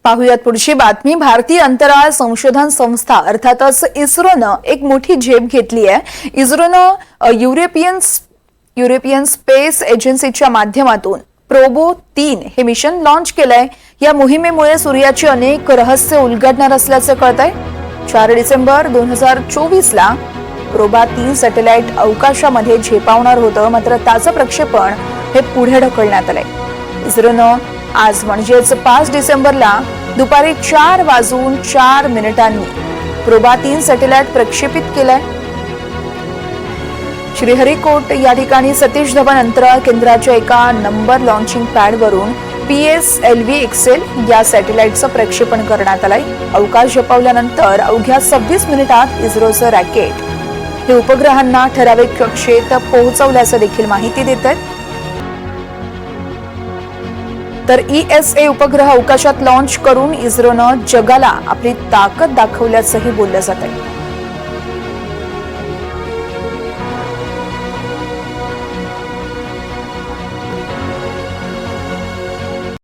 पाहुयात पुढची बातमी। भारतीय अंतराळ संशोधन संस्था अर्थातच इस्रोनं एक मोठी झेप घेतली आहे। इस्रोनं युरोपियन स्पेस एजन्सीच्या माध्यमातून प्रोबो 3 हे मिशन लॉन्च केलंय। या मोहिमेमुळे सूर्याची अनेक रहस्य उलगडणार असल्याचं कळतंय। 4 डिसेंबर 2024 ला प्रोबा 3 सॅटेलाइट अवकाशामध्ये झेपावणार होतं, मात्र त्याचं प्रक्षेपण हे पुढे ढकलण्यात आलंय। इस्रोनं आज म्हणजेच 5 डिसेंबरला दुपारी 4:04 प्रोबा 3 सॅटेलाइट प्रक्षेपित केलाय। श्रीहरिकोट या ठिकाणी सतीश धवन अंतराळ केंद्राच्या एका नंबर लॉन्चिंग पॅडवरून PSLV XL या सॅटेलाइटचं प्रक्षेपण करण्यात आलंय। अवकाश झेपावल्यानंतर अवघ्या 26 मिनिटात इस्रोचं रॉकेट हे उपग्रहांना ठराविक कक्षेत पोहोचवल्याचं देखील माहिती देतात। तर ESA उपग्रह अवकाशात लॉन्च करून इस्रोनं जगाला आपली ताकद दाखवल्याचंही बोललं जातंय।